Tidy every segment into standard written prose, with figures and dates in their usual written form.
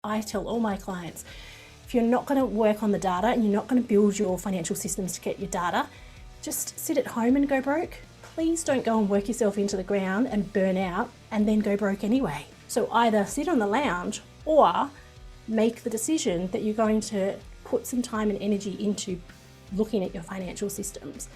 I tell all my clients, if you're not going to work on the data and you're not going to build your financial systems to get your data, just sit at home and go broke. Please don't go and work yourself into the ground and burn out and then go broke anyway. So either sit on the lounge or make the decision that you're going to put some time and energy into looking at your financial systems.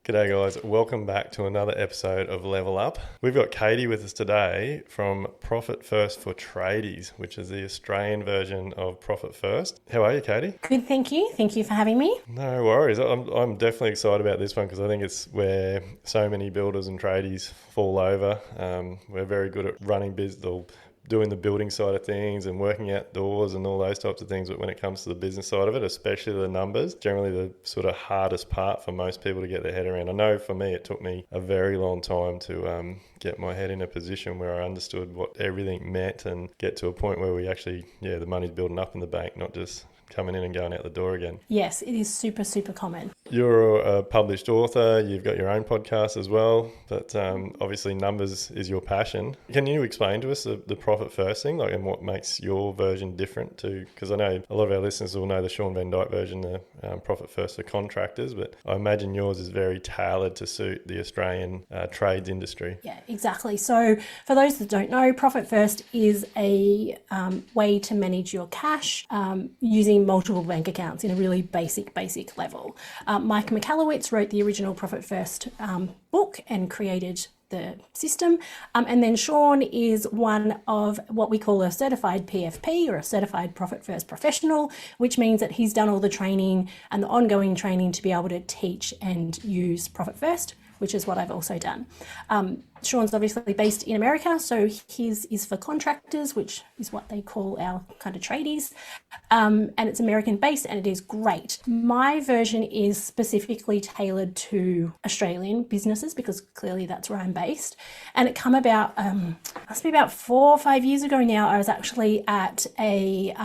G'day guys, welcome back to another episode of Level Up. We've got Katie with us today from Profit First for Tradies, which is the Australian version of Profit First. How are you, Katie? Good, thank you. Thank you for having me. No worries. I'm definitely excited about this one because I think it's where so many builders and tradies fall over. We're very good at running business, or doing the building side of things and working outdoors and all those types of things, but when it comes to the business side of it, especially the numbers, generally the sort of hardest part for most people to get their head around. I know for me it took me a very long time to get my head in a position where I understood what everything meant and get to a point where we actually, the money's building up in the bank, not just coming in and going out the door again. Yes, it is super, super common. You're a published author, you've got your own podcast as well, but obviously numbers is your passion. Can you explain to us the Profit First thing, and what makes your version different to, because I know a lot of our listeners will know the Sean Van Dyke version, the Profit First for contractors, but I imagine yours is very tailored to suit the Australian trades industry. Yeah, exactly. So for those that don't know, Profit First is a way to manage your cash using multiple bank accounts in a really basic level. Mike McAllowitz wrote the original Profit First book and created the system. And then Sean is one of what we call a certified PFP, or a certified Profit First professional, which means that he's done all the training and the ongoing training to be able to teach and use Profit First, which is what I've also done. Sean's obviously based in America, so his is for contractors, which is what they call our kind of tradies. And it's American based and it is great. My version is specifically tailored to Australian businesses because clearly that's where I'm based. And it come about, must be about 4 or 5 years ago now. I was actually at a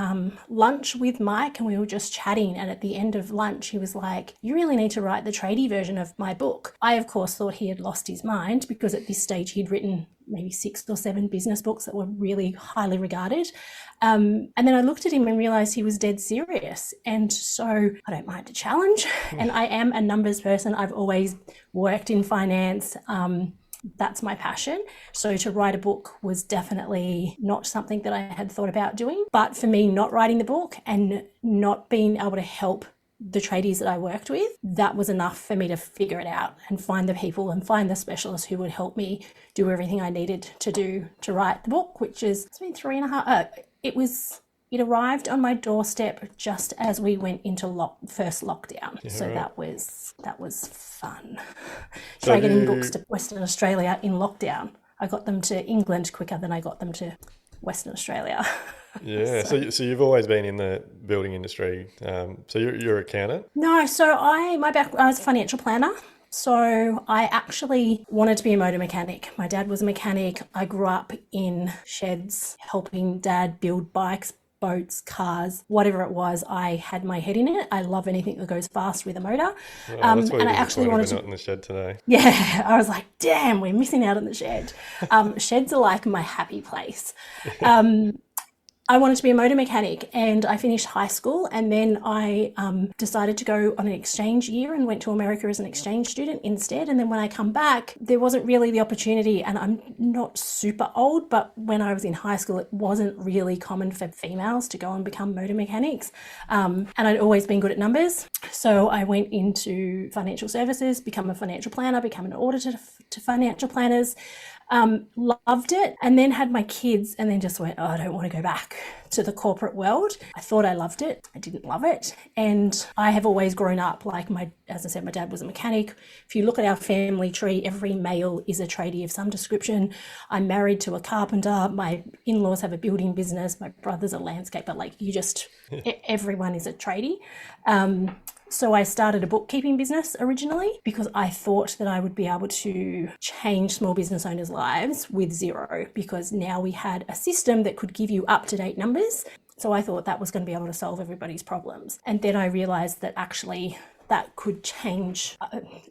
lunch with Mike and we were just chatting. And at the end of lunch, he was like, "You really need to write the tradie version of my book." I, of course, thought he had lost his mind because at this stage he'd written maybe 6 or 7 business books that were really highly regarded. And then I looked at him and realized he was dead serious. And so I don't mind a challenge. And I am a numbers person. I've always worked in finance. That's my passion. So to write a book was definitely not something that I had thought about doing. But for me, not writing the book and not being able to help the tradies that I worked with, that was enough for me to figure it out and find the people and find the specialists who would help me do everything I needed to do to write the book, which is, it's been 3.5, it arrived on my doorstep just as we went into first lockdown. Yeah, so right. that was fun. So Try getting books to Western Australia in lockdown. I got them to England quicker than I got them to Western Australia. Yeah, so you've always been in the building industry. So you're an accountant? No, so I was a financial planner. So I actually wanted to be a motor mechanic. My dad was a mechanic. I grew up in sheds helping dad build bikes, boats, cars, whatever it was. I had my head in it. I love anything that goes fast with a motor. That's why and I actually wanted to. Not in the shed today. Yeah, I was like, damn, we're missing out on the shed. Sheds are like my happy place. I wanted to be a motor mechanic and I finished high school, and then I decided to go on an exchange year and went to America as an exchange student instead. And then when I come back, there wasn't really the opportunity, and I'm not super old, but when I was in high school, it wasn't really common for females to go and become motor mechanics. And I'd always been good at numbers. So I went into financial services, become a financial planner, become an auditor to financial planners. Loved it, and then had my kids and then just went, I don't want to go back to the corporate world. I thought I loved it. I didn't love it. And I have always grown up like as I said, my dad was a mechanic. If you look at our family tree, every male is a tradie of some description. I'm married to a carpenter. My in-laws have a building business. My brother's a landscaper. Everyone is a tradie. So I started a bookkeeping business originally because I thought that I would be able to change small business owners' lives with zero, because now we had a system that could give you up-to-date numbers. So I thought that was going to be able to solve everybody's problems. And then I realized that actually that could change.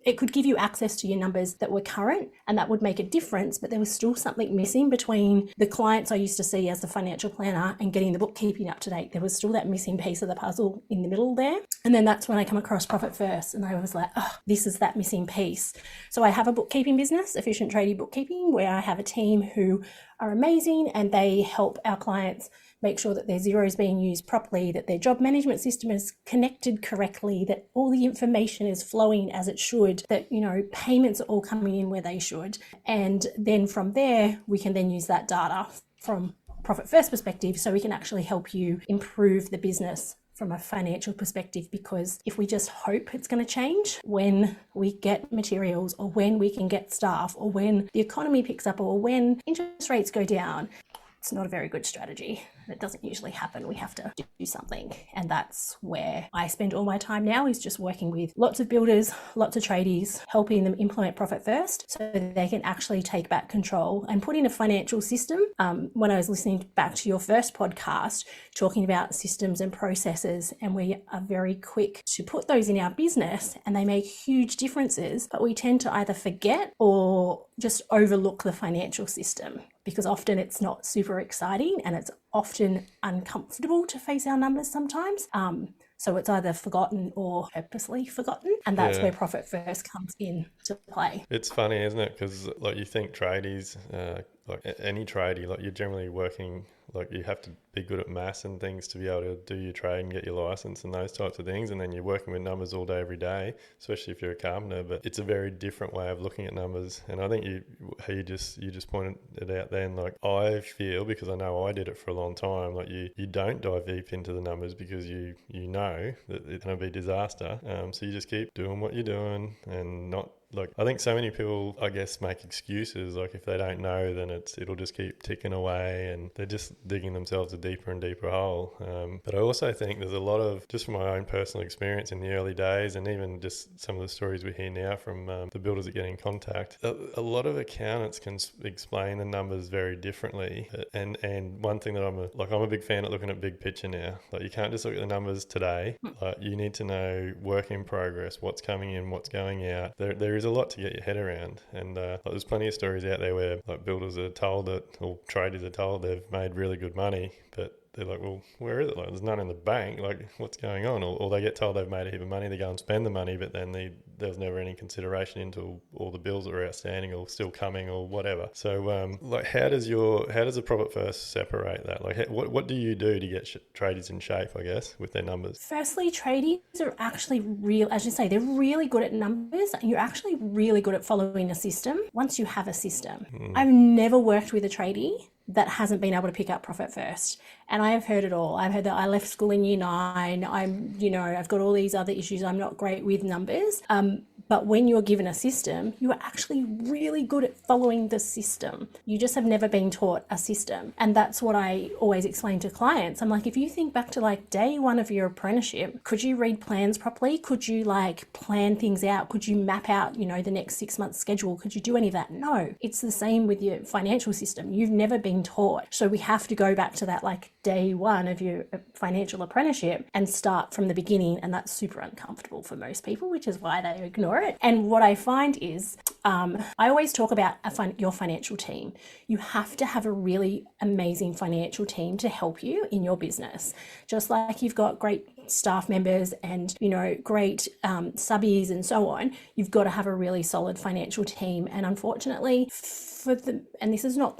It could give you access to your numbers that were current, and that would make a difference, but there was still something missing between the clients I used to see as a financial planner and getting the bookkeeping up to date. There was still that missing piece of the puzzle in the middle there. And then that's when I come across Profit First, and I was like, oh, this is that missing piece. So I have a bookkeeping business, Efficient Tradie Bookkeeping, where I have a team who are amazing, and they help our clients make sure that their Xero is being used properly, that their job management system is connected correctly, that all the information is flowing as it should, that, you know, payments are all coming in where they should. And then from there, we can then use that data from Profit First perspective, so we can actually help you improve the business from a financial perspective, because if we just hope it's going to change when we get materials, or when we can get staff, or when the economy picks up, or when interest rates go down, it's not a very good strategy. It doesn't usually happen. We have to do something. And that's where I spend all my time now, is just working with lots of builders, lots of tradies, helping them implement Profit First so that they can actually take back control and put in a financial system. When I was listening back to your first podcast, talking about systems and processes, and we are very quick to put those in our business, and they make huge differences, but we tend to either forget or just overlook the financial system, because often it's not super exciting, and it's often uncomfortable to face our numbers sometimes. So it's either forgotten or purposely forgotten. And that's where Profit First comes in to play. It's funny, isn't it? Because like, you think tradies, like any tradie, like you're generally working, like you have to be good at maths and things to be able to do your trade and get your license and those types of things. And then you're working with numbers all day, every day, especially if you're a carpenter. But it's a very different way of looking at numbers. And I think you just pointed it out then. Like, I feel, because I know I did it for a long time, like you don't dive deep into the numbers because you know that it's going to be disaster. So you just keep doing what you're doing and not. Like, I think so many people, I guess, make excuses. Like, if they don't know, then it'll just keep ticking away, and they're just digging themselves a deeper and deeper hole. But I also think there's a lot of, just from my own personal experience in the early days, and even just some of the stories we hear now from the builders that get in contact, a lot of accountants can explain the numbers very differently. And one thing that I'm a big fan of looking at big picture now. Like, you can't just look at the numbers today. Like, you need to know work in progress, what's coming in, what's going out. There is a lot to get your head around, and there's plenty of stories out there where like builders are told that, or traders are told they've made really good money, but they're like, well, where is it? Like, there's none in the bank. Like, what's going on? Or they get told they've made a heap of money, they go and spend the money, but then there's never any consideration into all the bills that are outstanding or still coming or whatever. So, like, how does a Profit First separate that? Like, what do you do to get tradies in shape, I guess, with their numbers? Firstly, tradies are actually as you say, they're really good at numbers. You're actually really good at following a system once you have a system. I've never worked with a tradie that hasn't been able to pick up Profit First. And I have heard it all. I've heard that I left school in year 9. I've got all these other issues. I'm not great with numbers. But when you're given a system, you are actually really good at following the system. You just have never been taught a system. And that's what I always explain to clients. I'm like, if you think back to like day 1 of your apprenticeship, could you read plans properly? Could you like plan things out? Could you map out, the next 6 months schedule? Could you do any of that? No, it's the same with your financial system. You've never been taught. So we have to go back to that like day 1 of your financial apprenticeship and start from the beginning. And that's super uncomfortable for most people, which is why they ignore it. And what I find is, I always talk about your financial team. You have to have a really amazing financial team to help you in your business. Just like you've got great staff members and, great subbies and so on, you've got to have a really solid financial team. And unfortunately, and this is not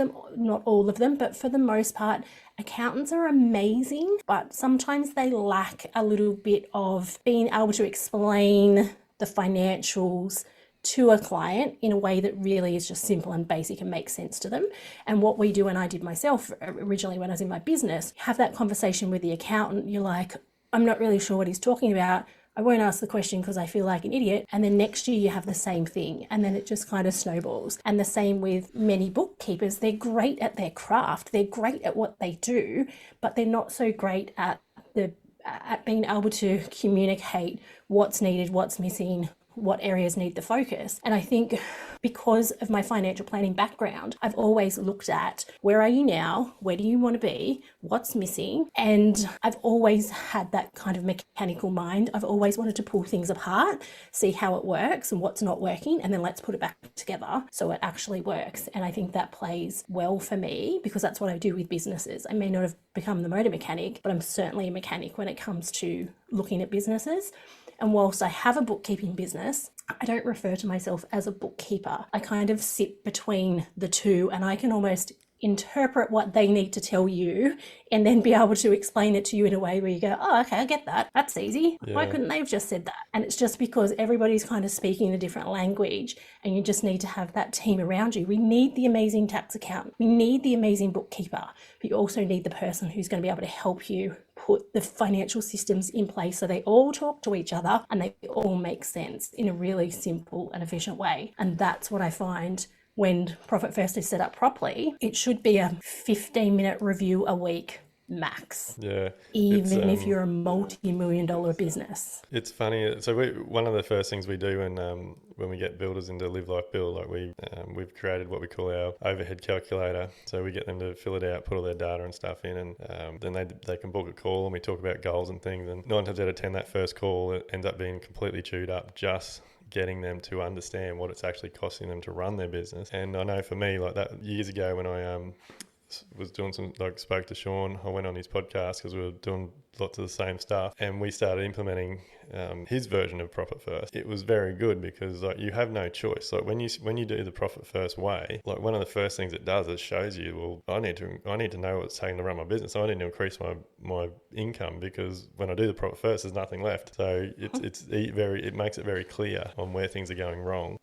all of them, but for the most part, accountants are amazing, but sometimes they lack a little bit of being able to explain the financials to a client in a way that really is just simple and basic and makes sense to them. And what we do, and I did myself originally when I was in my business, have that conversation with the accountant. You're like, I'm not really sure what he's talking about. I won't ask the question because I feel like an idiot. And then next year you have the same thing. And then it just kind of snowballs. And the same with many bookkeepers. They're great at their craft. They're great at what they do, but they're not so great at being able to communicate what's needed, what's missing, what areas need the focus. And I think because of my financial planning background, I've always looked at where are you now? Where do you want to be? What's missing? And I've always had that kind of mechanical mind. I've always wanted to pull things apart, see how it works and what's not working, and then let's put it back together so it actually works. And I think that plays well for me because that's what I do with businesses. I may not have become the motor mechanic, but I'm certainly a mechanic when it comes to looking at businesses. And whilst I have a bookkeeping business, I don't refer to myself as a bookkeeper. I kind of sit between the two, and I can almost interpret what they need to tell you and then be able to explain it to you in a way where you go, oh, okay, I get that. That's easy. Yeah. Why couldn't they have just said that? And it's just because everybody's kind of speaking a different language, and you just need to have that team around you. We need the amazing tax accountant. We need the amazing bookkeeper, but you also need the person who's going to be able to help you put the financial systems in place so they all talk to each other and they all make sense in a really simple and efficient way. And that's what I find when Profit First is set up properly. It should be a 15-minute review a week max. Yeah. Even if you're a multi-million-dollar business. It's funny. So one of the first things we do when we get builders into Live Life Build, like we've created what we call our overhead calculator. So we get them to fill it out, put all their data and stuff in, and then they can book a call and we talk about goals and things. And 9 times out of 10, that first call it ends up being completely chewed up just getting them to understand what it's actually costing them to run their business. And I know for me, like that years ago when I was doing spoke to Sean, I went on his podcast because we were doing lots of the same stuff, and we started implementing his version of Profit First. It was very good because like you have no choice. Like when you do the Profit First way, like one of the first things it does is shows you, well, I need to know what it's taking to run my business. I need to increase my income because when I do the Profit First, there's nothing left. So it makes it very clear on where things are going wrong.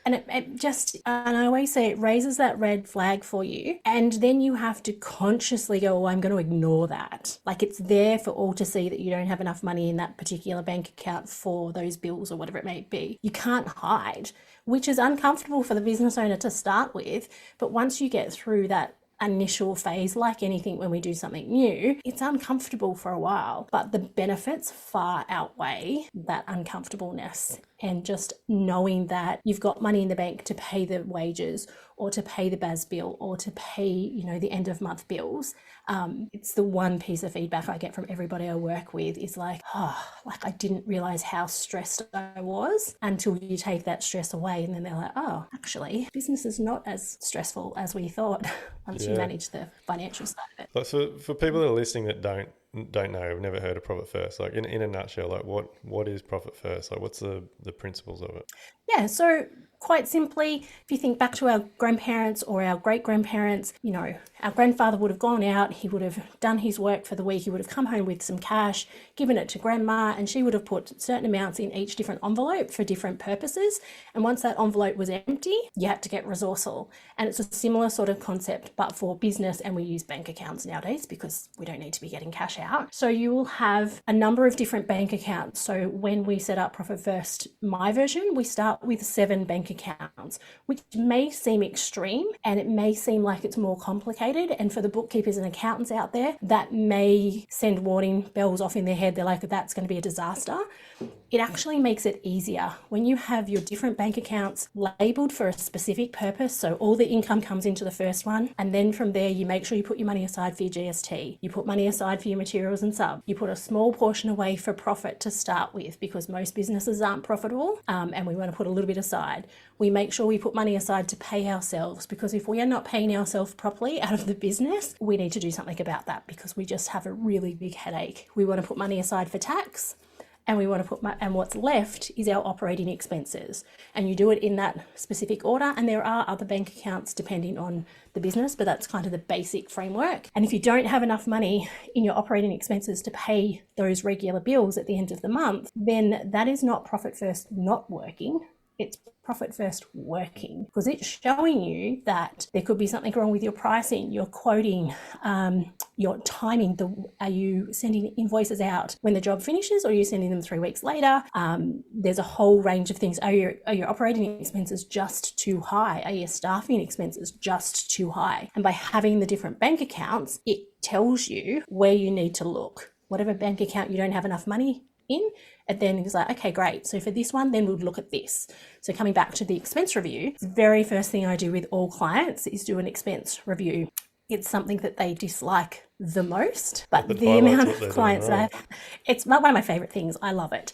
And and I always say it raises that red flag for you. And then you have to consciously go, oh, I'm going to ignore that. Like it's there for all to see that you don't have enough money in that particular bank account for those bills or whatever it may be. You can't hide, which is uncomfortable for the business owner to start with. But once you get through that initial phase, like anything when we do something new, it's uncomfortable for a while, but the benefits far outweigh that uncomfortableness. And just knowing that you've got money in the bank to pay the wages or to pay the BAS bill or to pay, the end of month bills. It's the one piece of feedback I get from everybody I work with is like, I didn't realize how stressed I was until you take that stress away. And then they're like, oh, actually, business is not as stressful as we thought once you manage the financial side of it. But for people that are listening that don't know, have never heard of Profit First, like in a nutshell, like what is Profit First? Like what's the principles of it? Yeah, so quite simply, if you think back to our grandparents or our great-grandparents, our grandfather would have gone out, he would have done his work for the week, he would have come home with some cash, given it to grandma, and she would have put certain amounts in each different envelope for different purposes. And once that envelope was empty, you had to get resourceful. And it's a similar sort of concept, but for business, and we use bank accounts nowadays because we don't need to be getting cash out. So you will have a number of different bank accounts. So when we set up Profit First, my version, we start with 7 bank accounts, which may seem extreme and it may seem like it's more complicated. And for the bookkeepers and accountants out there, that may send warning bells off in their head. They're like, that's going to be a disaster. It actually makes it easier when you have your different bank accounts labeled for a specific purpose. So all the income comes into the first one. And then from there, you make sure you put your money aside for your GST. You put money aside for your materials and sub. You put a small portion away for profit to start with because most businesses aren't profitable. And we want to put a little bit aside. We make sure we put money aside to pay ourselves because if we are not paying ourselves properly out of the business, we need to do something about that because we just have a really big headache. We want to put money aside for tax. And we want to and what's left is our operating expenses. And you do it in that specific order. And there are other bank accounts depending on the business, but that's kind of the basic framework. And if you don't have enough money in your operating expenses to pay those regular bills at the end of the month, then that is not Profit First not working. It's Profit First working because it's showing you that there could be something wrong with your pricing, your quoting, your timing. Are you sending invoices out when the job finishes or are you sending them 3 weeks later? There's a whole range of things. Are your operating expenses just too high? Are your staffing expenses just too high? And by having the different bank accounts, it tells you where you need to look. Whatever bank account you don't have enough money in. And then he's like, okay, great. So for this one, then we'll look at this. So coming back to the expense review, the very first thing I do with all clients is do an expense review. It's something that they dislike the most, but the amount of clients that I have, it's one of my favorite things. I love it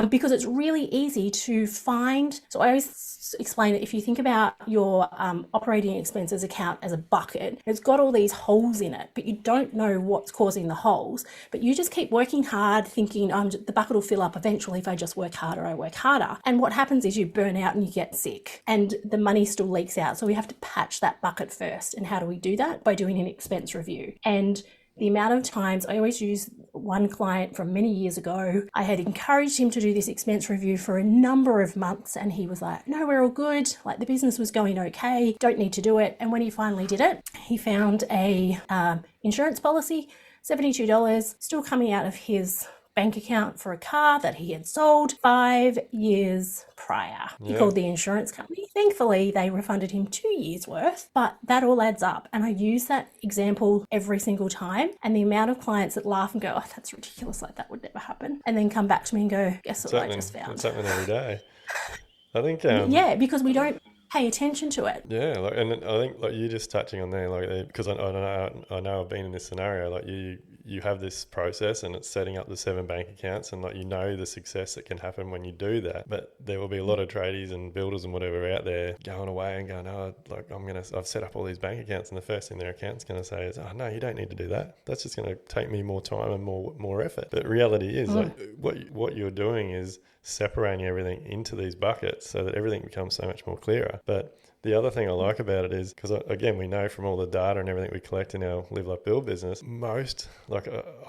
because it's really easy to find. So I always explain it. If you think about your operating expenses account as a bucket, it's got all these holes in it, but you don't know what's causing the holes, but you just keep working hard thinking the bucket will fill up eventually if I just work harder, I work harder. And what happens is you burn out and you get sick and the money still leaks out. So we have to patch that bucket first. And how do we do that? By doing an expense review. And the amount of times, I always use one client from many years ago. I had encouraged him to do this expense review for a number of months and he was like, no, we're all good. Like the business was going okay, don't need to do it. And when he finally did it, he found a insurance policy, $72, still coming out of his bank account for a car that he had sold 5 years prior. He called the insurance company. Thankfully, they refunded him 2 years worth, but that all adds up. And I use that example every single time. And the amount of clients that laugh and go, oh, that's ridiculous. Like that would never happen. And then come back to me and go, guess what I just found? It's happening every day. I think... because we don't pay attention to it. Yeah, and I think you just touching on there, because I know I've been in this scenario, you have this process and it's setting up the 7 bank accounts and the success that can happen when you do that. But there will be a lot of tradies and builders and whatever out there going away and going, oh, I've set up all these bank accounts, and the first thing their account's going to say is, oh no, you don't need to do that. That's just going to take me more time and more effort. But reality is what you're doing is separating everything into these buckets so that everything becomes so much more clearer. But the other thing I like about it is, because again, we know from all the data and everything we collect in our Live Like Build business, I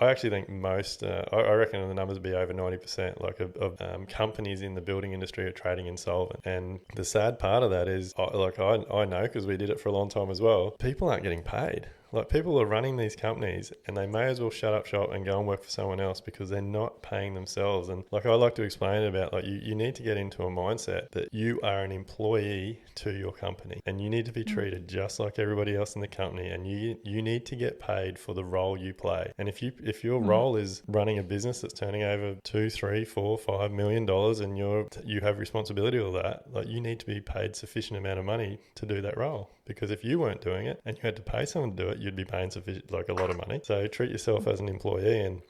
actually think I reckon the numbers would be over 90% of companies in the building industry are trading insolvent. And the sad part of that is, I know because we did it for a long time as well, people aren't getting paid. Like people are running these companies and they may as well shut up shop and go and work for someone else because they're not paying themselves. And I like to explain about you need to get into a mindset that you are an employee to your company and you need to be treated just like everybody else in the company, and you need to get paid for the role you play. And if your role is running a business that's turning over $2, $3, $4, $5 million and you have responsibility for that, you need to be paid sufficient amount of money to do that role. Because if you weren't doing it and you had to pay someone to do it, you'd be paying a lot of money. So treat yourself as an employee, and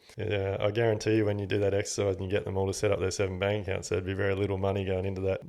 I guarantee you when you do that exercise and you get them all to set up their 7 bank accounts, there'd be very little money going into that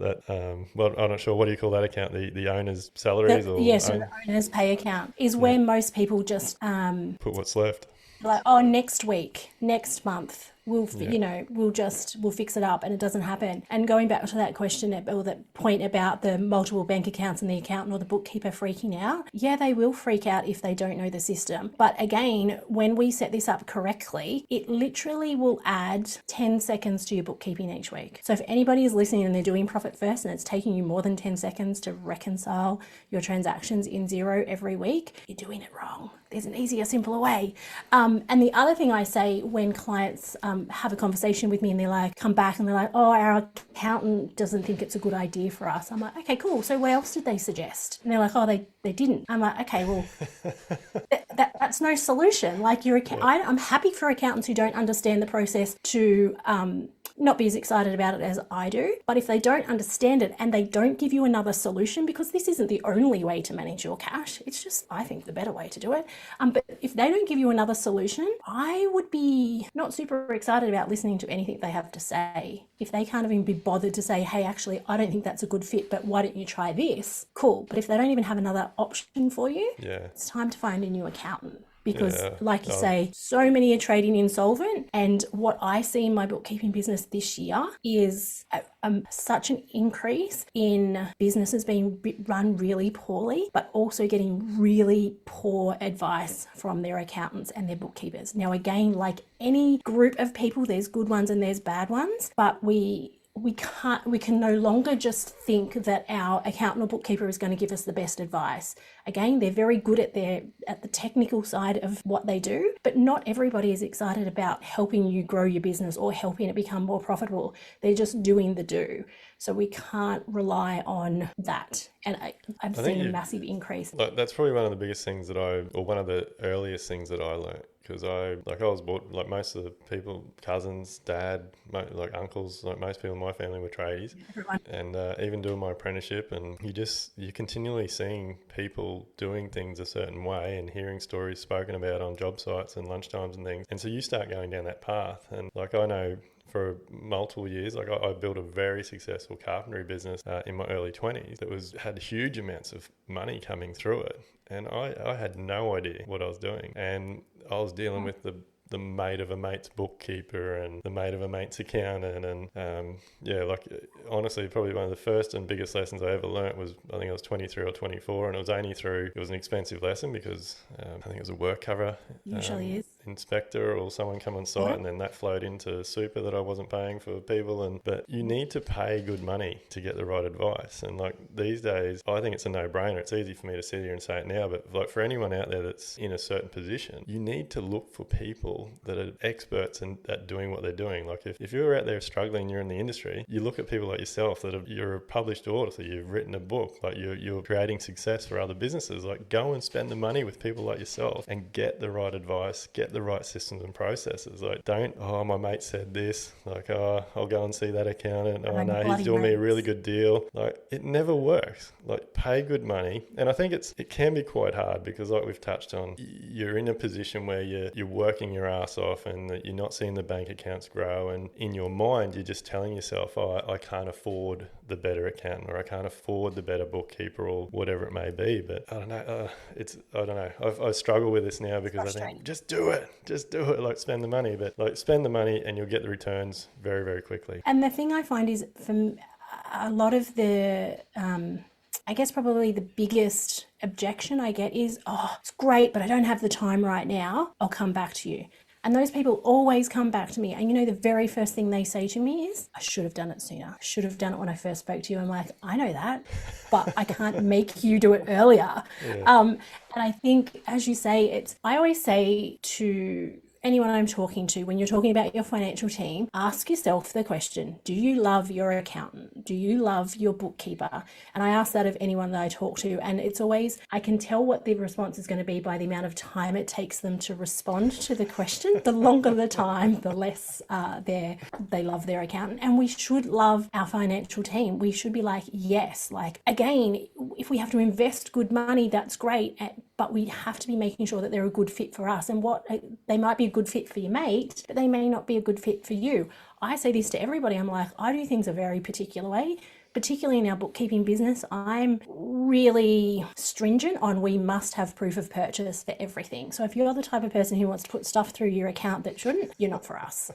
well, I'm not sure, what do you call that account? The owner's salaries? So the owner's pay account is where most people just put what's left. Like, oh, next week, next month, we'll fix it up, and it doesn't happen. And going back to that question or that point about the multiple bank accounts and the accountant or the bookkeeper freaking out, yeah, they will freak out if they don't know the system. But again, when we set this up correctly, it literally will add 10 seconds to your bookkeeping each week. So if anybody is listening and they're doing Profit First and it's taking you more than 10 seconds to reconcile your transactions in Xero every week, you're doing it wrong. There's an easier, simpler way. And the other thing I say when clients have a conversation with me and they're like, come back and they're like, oh, our accountant doesn't think it's a good idea for us. I'm like, okay, cool. So what else did they suggest? And they're like, oh, they didn't. I'm like, okay, well, that's no solution. Like I'm happy for accountants who don't understand the process to not be as excited about it as I do. But if they don't understand it and they don't give you another solution, because this isn't the only way to manage your cash, it's just, I think, the better way to do it. But if they don't give you another solution, I would be not super excited about listening to anything they have to say. If they can't even be bothered to say, hey, actually, I don't think that's a good fit, but why don't you try this? Cool. But if they don't even have another option for you, it's time to find a new accountant. Because like you say, so many are trading insolvent. And what I see in my bookkeeping business this year is such an increase in businesses being run really poorly, but also getting really poor advice from their accountants and their bookkeepers. Now, again, like any group of people, there's good ones and there's bad ones, but we can no longer just think that our accountant or bookkeeper is going to give us the best advice. Again, they're very good at the technical side of what they do, but not everybody is excited about helping you grow your business or helping it become more profitable. They're just doing the do. So we can't rely on that. And I've seen a massive increase. Like, that's probably one of the biggest things that or one of the earliest things that I learned. Because I was brought, like most of the people, cousins, dad, like uncles, like most people in my family were tradies. Everyone. And even doing my apprenticeship, and you're continually seeing people doing things a certain way and hearing stories spoken about on job sites and lunchtimes and things. And so you start going down that path. And like, I know for multiple years, like I built a very successful carpentry business in my early 20s that had huge amounts of money coming through it. And I had no idea what I was doing. And I was dealing with the mate of a mate's bookkeeper and the mate of a mate's accountant. And honestly, probably one of the first and biggest lessons I ever learnt was, I think I was 23 or 24, and it was an expensive lesson because I think it was a work cover. Usually is. Inspector or someone come on site, and then that flowed into super that I wasn't paying for people. But you need to pay good money to get the right advice. And like these days, I think it's a no-brainer. It's easy for me to sit here and say it now, but like for anyone out there that's in a certain position, you need to look for people that are experts at doing what they're doing. Like if you're out there struggling, you're in the industry, you look at people like yourself you're a published author, you've written a book, like you're creating success for other businesses. Like go and spend the money with people like yourself and get the right advice, get the right systems and processes. Like don't, my mate said this, like, I'll go and see that accountant. Oh no, he's doing me a really good deal. Like it never works. Like pay good money. And I think it can be quite hard because like we've touched on, you're in a position where you're working your ass off and that you're not seeing the bank accounts grow, and in your mind you're just telling yourself, I can't afford the better accountant, or I can't afford the better bookkeeper, or whatever it may be. But I don't know, I struggle with this now because I think just do it, like spend the money. But like spend the money and you'll get the returns very, very quickly. And the thing I find is, from a lot of the I guess probably the biggest objection I get is, it's great, but I don't have the time right now. I'll come back to you. And those people always come back to me. And the very first thing they say to me is, I should have done it sooner. I should have done it when I first spoke to you. I'm like, I know that, but I can't make you do it earlier. Yeah. And I think, as you say, I always say to anyone I'm talking to, when you're talking about your financial team, ask yourself the question, do you love your accountant? Do you love your bookkeeper? And I ask that of anyone that I talk to. And it's always, I can tell what the response is going to be by the amount of time it takes them to respond to the question. The longer the time, the less they love their accountant. And we should love our financial team. We should be like, yes, like again, if we have to invest good money, that's great. But we have to be making sure that they're a good fit for us. And they might be a good fit for your mate, but they may not be a good fit for you. I say this to everybody. I'm like, I do things a very particular way. Particularly in our bookkeeping business, I'm really stringent on we must have proof of purchase for everything. So if you're the type of person who wants to put stuff through your account that shouldn't, you're not for us.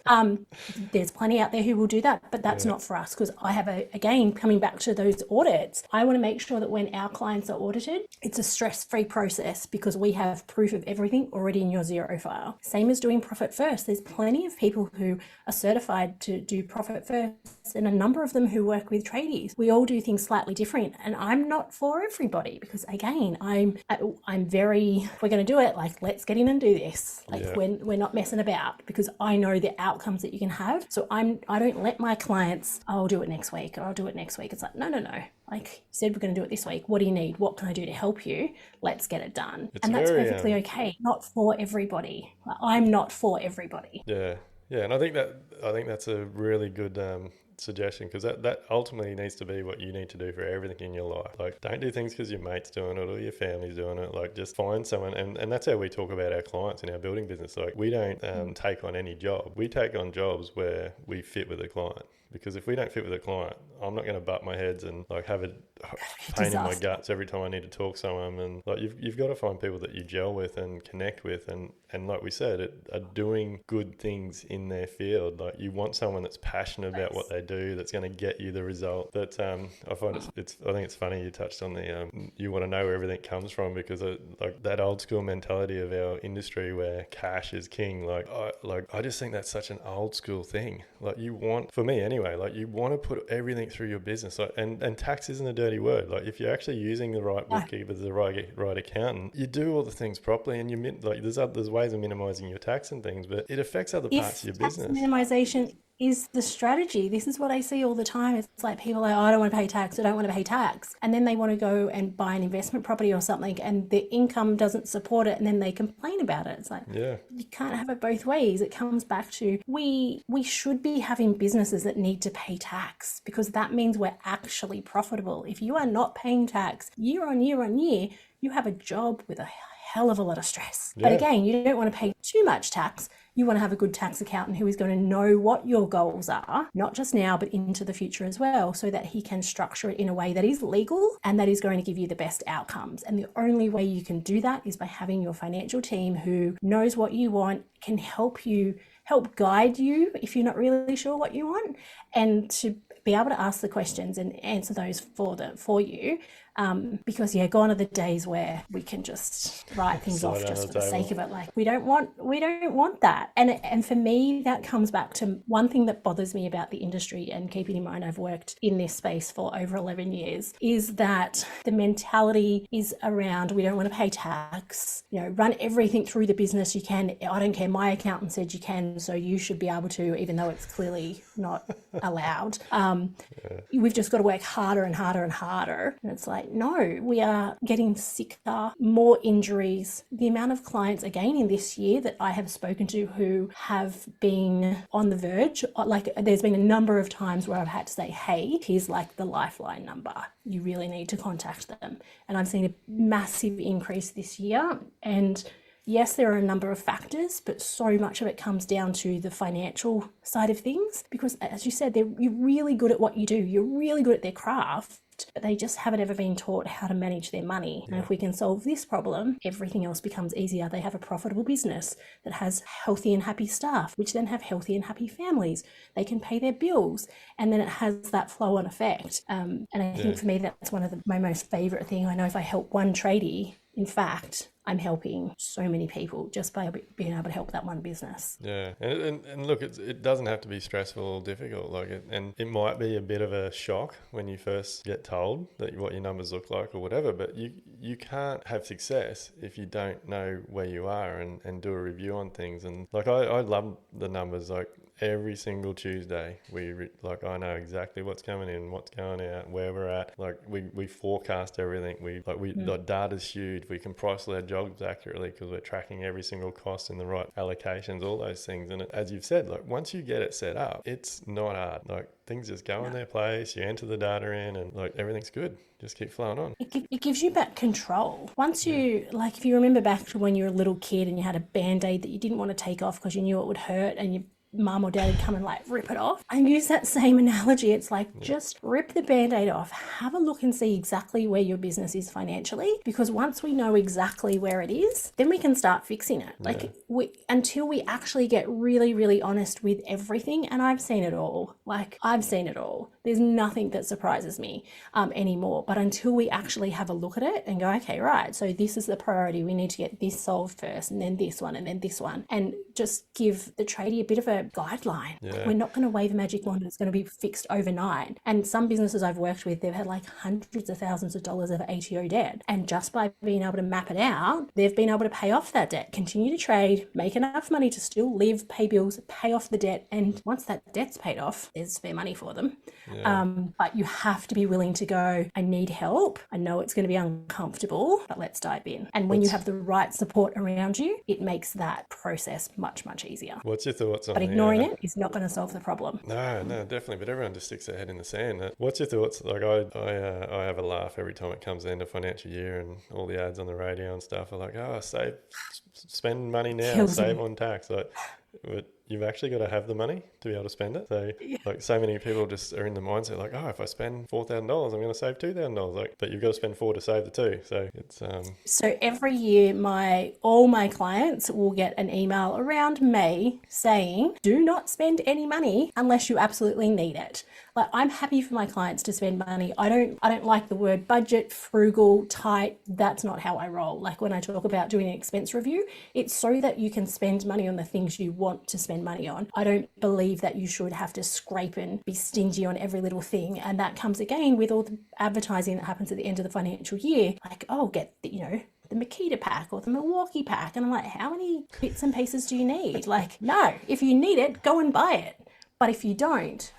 There's plenty out there who will do that, but that's not for us, because I have again, coming back to those audits, I want to make sure that when our clients are audited, it's a stress-free process because we have proof of everything already in your Xero file. Same as doing Profit First. There's plenty of people who are certified to do Profit First, and a number of them who work with tradies. We all do things slightly different, and I'm not for everybody because again, I'm very, if we're going to do it, like let's get in and do this. Like we're not messing about, because I know the outcomes that you can have. So I don't let my clients, I'll do it next week or I'll do it next week. It's like, no. Like you said, we're going to do it this week. What do you need? What can I do to help you? Let's get it done. And that's perfectly okay. Not for everybody. I'm not for everybody. Yeah. And I think that's a really good suggestion, because that ultimately needs to be what you need to do for everything in your life. Like don't do things because your mate's doing it or your family's doing it. Like just find someone, and that's how we talk about our clients in our building business. Like we don't take on any job. We take on jobs where we fit with the client. Because if we don't fit with a client, I'm not going to butt my heads and like have a pain in my guts every time I need to talk to someone. And like you've got to find people that you gel with and connect with, and like we said, are doing good things in their field. Like you want someone that's passionate about what they do, that's going to get you the result. But I find I think it's funny you touched on the you want to know where everything comes from, because like that old school mentality of our industry where cash is king. I just think that's such an old school thing. Like you want, for me anyway, like you want to put everything through your business, like, and tax isn't a dirty word. Like if you're actually using the right bookkeeper, the right accountant, you do all the things properly, and there's ways of minimizing your tax and things, but it affects other parts of your business. is the strategy. This is what I see all the time. It's like people are like, oh, I don't want to pay tax. I don't want to pay tax. And then they want to go and buy an investment property or something and their income doesn't support it. And then they complain about it. It's like, Yeah. you can't have it both ways. It comes back to we should be having businesses that need to pay tax because that means we're actually profitable. If you are not paying tax year on year on year, you have a job with a hell of a lot of stress. Yeah. But again, you don't want to pay too much tax. You want to have a good tax accountant who is going to know what your goals are, not just now, but into the future as well, so that he can structure it in a way that is legal and that is going to give you the best outcomes. And the only way you can do that is by having your financial team who knows what you want, can help guide you if you're not really sure what you want, and to be able to ask the questions and answer those for you. Because gone are the days where we can just write things off just for the sake of it. Like we don't want that. And for me, that comes back to one thing that bothers me about the industry, and keeping in mind I've worked in this space for over 11 years, is that the mentality is around, we don't want to pay tax, run everything through the business you can. I don't care, my accountant said you can, so you should be able to, even though it's clearly not allowed. We've just got to work harder and harder and harder. And it's like, no, we are getting sicker, more injuries. The amount of clients again in this year that I have spoken to who have been on the verge, like there's been a number of times where I've had to say, hey, here's like the lifeline number. You really need to contact them. And I've seen a massive increase this year. And yes, there are a number of factors, but so much of it comes down to the financial side of things. Because as you said, you're really good at what you do. You're really good at their craft, but they just haven't ever been taught how to manage their money. Yeah. And if we can solve this problem, everything else becomes easier. They have a profitable business that has healthy and happy staff, which then have healthy and happy families. They can pay their bills, and then it has that flow-on effect. And I think for me, that's one of my most favourite things. I know if I help one tradie, in fact, I'm helping so many people just by being able to help that one business. Yeah, and look, it doesn't have to be stressful or difficult. And it might be a bit of a shock when you first get told that what your numbers look like or whatever. But you can't have success if you don't know where you are and do a review on things. And I love the numbers. Every single Tuesday, I know exactly what's coming in, what's going out, where we're at. We forecast everything. The data's huge. We can price our jobs accurately because we're tracking every single cost in the right allocations, all those things. And as you've said, once you get it set up, it's not hard. Things just go in their place. You enter the data in, and everything's good. Just keep flowing on. It gives you back control. Once you, if you remember back to when you were a little kid and you had a Band-Aid that you didn't want to take off because you knew it would hurt, and you mum or dad would come and rip it off. I use that same analogy. It's just rip the Band-Aid off, have a look and see exactly where your business is financially, because once we know exactly where it is, then we can start fixing it. Until we actually get really, really honest with everything. And I've seen it all. There's nothing that surprises me anymore. But until we actually have a look at it and go, okay, right, so this is the priority. We need to get this solved first, and then this one, and then this one. And just give the tradie a bit of a guideline. We're not going to wave a magic wand and it's going to be fixed overnight. And some businesses I've worked with, they've had hundreds of thousands of dollars of ATO debt. And just by being able to map it out, they've been able to pay off that debt, continue to trade, make enough money to still live, pay bills, pay off the debt. And once that debt's paid off, there's spare money for them. But you have to be willing to go, I need help. I know it's going to be uncomfortable, but let's dive in. And when you have the right support around you, it makes that process much, much easier. What's your thoughts on ignoring it is not going to solve the problem. No, definitely. But everyone just sticks their head in the sand. What's your thoughts? I have a laugh every time it comes to the end of financial year and all the ads on the radio and stuff are spend money now, save on tax. But you've actually got to have the money to be able to spend it. So so many people just are in the mindset if I spend $4,000, I'm going to save $2,000. But you've got to spend 4 to save the 2. So it's So every year all my clients will get an email around May saying, do not spend any money unless you absolutely need it. I'm happy for my clients to spend money. I don't like the word budget, frugal, tight. That's not how I roll. When I talk about doing an expense review, it's so that you can spend money on the things you want to spend money on. I don't believe that you should have to scrape and be stingy on every little thing. And that comes again with all the advertising that happens at the end of the financial year. Get the Makita pack or the Milwaukee pack. And I'm how many bits and pieces do you need? No, if you need it, go and buy it. But if you don't,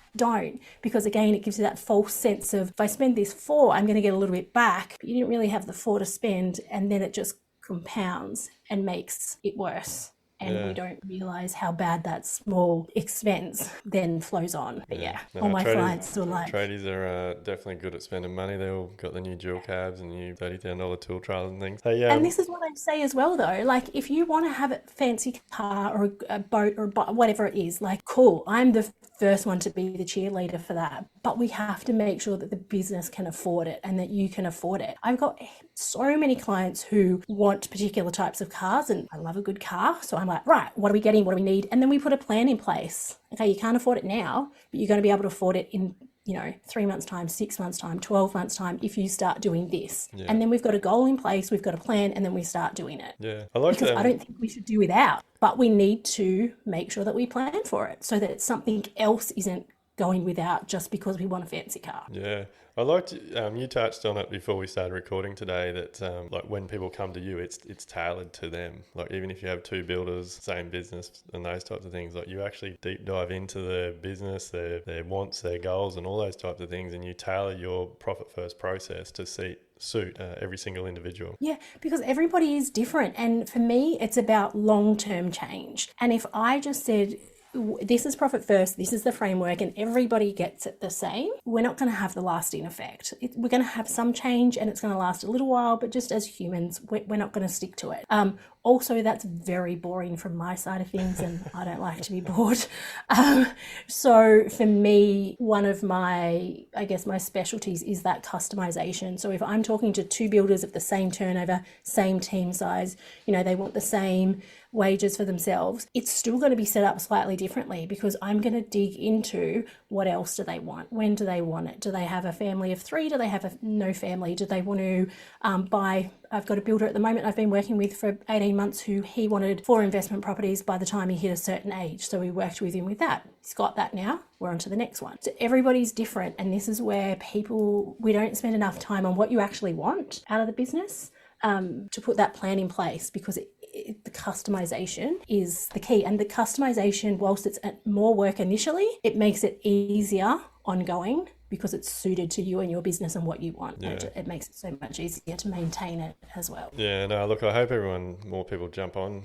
because again, it gives you that false sense of, if I spend this 4, I'm going to get a little bit back, but you didn't really have the 4 to spend, and then it just compounds and makes it worse. And we don't realize how bad that small expense then flows on. But No, all my clients were like... Tradies are definitely good at spending money. They all got the new dual cabs and new $30,000 tool trials and things. Hey, and this is what I say as well, though. Like, if you want to have a fancy car or a boat or whatever it is, like, cool, I'm the first one to be the cheerleader for that. But we have to make sure that the business can afford it and that you can afford it. I've got so many clients who want particular types of cars, and I love a good car. So I'm like, right, what are we getting? What do we need? And then we put a plan in place. Okay, you can't afford it now, but you're going to be able to afford it in 3 months time, 6 months time, 12 months time, if you start doing this. And then we've got a goal in place, we've got a plan, and then we start doing it. Because I don't think we should do without, but we need to make sure that we plan for it so that something else isn't going without just because we want a fancy car. I liked you touched on it before we started recording today, that like when people come to you, it's tailored to them. Like, even if you have 2 builders, same business and those types of things, like you actually deep dive into their business, their wants, their goals and all those types of things, and you tailor your profit first process to suit every single individual. Yeah, because everybody is different, and for me it's about long-term change. And if I just said, this is profit first, this is the framework, and everybody gets it the same, we're not going to have the lasting effect. We're going to have some change and it's going to last a little while, but just as humans, we're not going to stick to it. Also, that's very boring from my side of things, and I don't like to be bored. So for me, one of my specialties is that customization. So if I'm talking to 2 builders of the same turnover, same team size, they want the same wages for themselves, it's still going to be set up slightly differently, because I'm going to dig into what else do they want? When do they want it? Do they have a family of 3? Do they have no family? Do they want to buy? I've got a builder at the moment I've been working with for 18 months who he wanted 4 investment properties by the time he hit a certain age. So we worked with him with that. He's got that now. We're on to the next one. So everybody's different. And this is where we don't spend enough time on what you actually want out of the business to put that plan in place, because the customization is the key. And the customization, whilst it's more work initially, it makes it easier ongoing, because it's suited to you and your business and what you want. It makes it so much easier to maintain it as well. Look, I hope more people jump on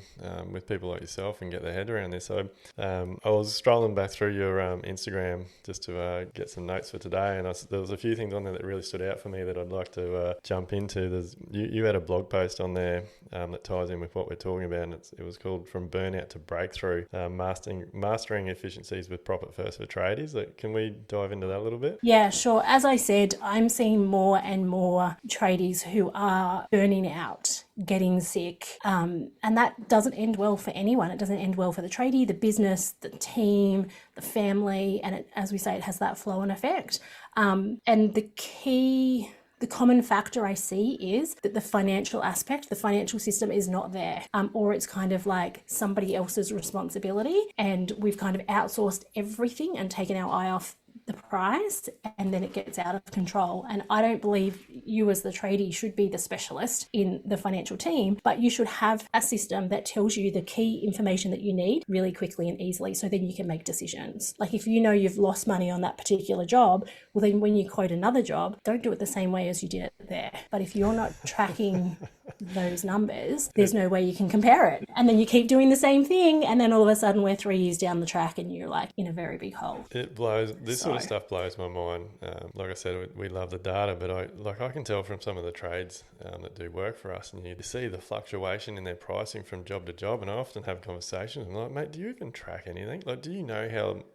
with people like yourself and get their head around this. So I was scrolling back through your Instagram just to get some notes for today, and there was a few things on there that really stood out for me that I'd like to jump into. You had a blog post on there that ties in with what we're talking about, and it was called From Burnout to Breakthrough, Mastering Efficiencies with Profit First for Tradies. Can we dive into that a little bit? Yeah, sure. As I said, I'm seeing more and more tradies who are burning out, getting sick, and that doesn't end well for anyone. It doesn't end well for the tradie, the business, the team, the family, and as we say, it has that flow-on effect. And the common factor I see is that the financial aspect, the financial system is not there, or it's kind of like somebody else's responsibility, and we've kind of outsourced everything and taken our eye off the prize, and then it gets out of control. And I don't believe you as the tradie should be the specialist in the financial team, but you should have a system that tells you the key information that you need really quickly and easily, so then you can make decisions. Like, if you know you've lost money on that particular job, well then when you quote another job, don't do it the same way as you did it there. But if you're not tracking those numbers, there's no way you can compare it. And then you keep doing the same thing, and then all of a sudden we're 3 years down the track and you're like in a very big hole. It blows. Sort of stuff blows my mind. Like I said, we love the data, but I can tell from some of the trades that do work for us, and you see the fluctuation in their pricing from job to job. And I often have conversations. I'm like, mate, do you even track anything? Like, do you know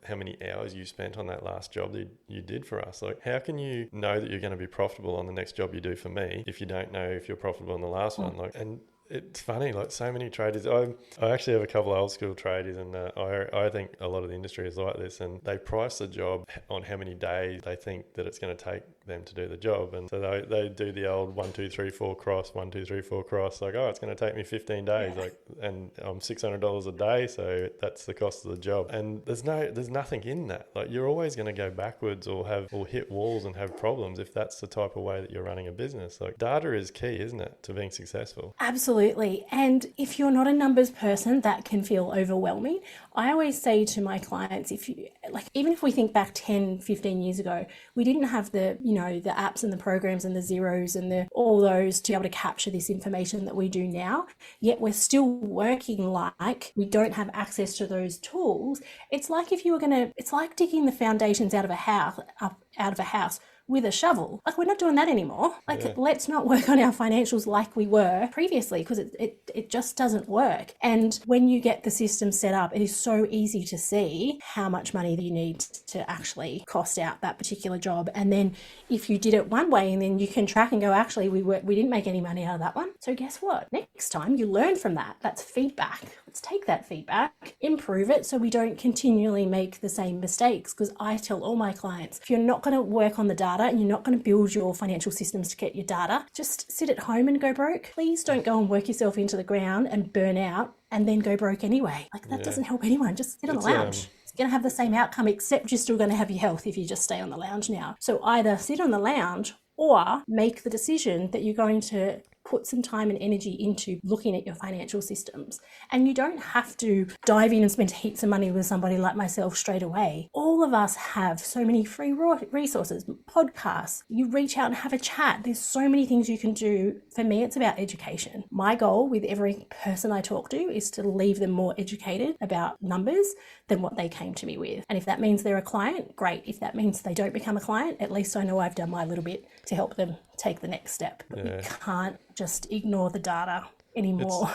how many hours you spent on that last job that you did for us? Like, how can you know that you're going to be profitable on the next job you do for me if you don't know if you're profitable on the last one? And it's funny, like so many traders. I actually have a couple of old school traders, and I think a lot of the industry is like this, and they price the job on how many days they think that it's going to take them to do the job. And so they do the old 1, 2, 3, 4 cross, 1, 2, 3, 4 cross, like, oh, it's going to take me 15 days, and I'm $600 a day, so that's the cost of the job. And there's nothing in that. Like, you're always going to go backwards or hit walls and have problems if that's the type of way that you're running a business. Like, data is key, isn't it, to being successful? Absolutely. And if you're not a numbers person, that can feel overwhelming. I always say to my clients, even if we think back 10, 15 years ago, we didn't have the apps and the programs and the zeros and all those to be able to capture this information that we do now. Yet we're still working like we don't have access to those tools. It's like it's like digging the foundations out of a house with a shovel. Like, we're not doing that anymore. Let's not work on our financials like we were previously, because it just doesn't work. And when you get the system set up, it is so easy to see how much money that you need to actually cost out that particular job. And then if you did it one way, and then you can track and go, actually, we didn't make any money out of that one. So guess what? Next time you learn from that. That's feedback. Let's take that feedback, improve it, so we don't continually make the same mistakes. Because I tell all my clients, if you're not going to work on the data and you're not going to build your financial systems to get your data, just sit at home and go broke. Please don't go and work yourself into the ground and burn out and then go broke anyway. Like, that doesn't help anyone. Just sit on the lounge. It's going to have the same outcome, except you're still going to have your health if you just stay on the lounge now. So either sit on the lounge or make the decision that you're going to put some time and energy into looking at your financial systems. And you don't have to dive in and spend heaps of money with somebody like myself straight away. All of us have so many free resources, podcasts. You reach out and have a chat. There's so many things you can do. For me, it's about education. My goal with every person I talk to is to leave them more educated about numbers than what they came to me with. And if that means they're a client, great. If that means they don't become a client, at least I know I've done my little bit to help them take the next step. But we can't just ignore the data anymore.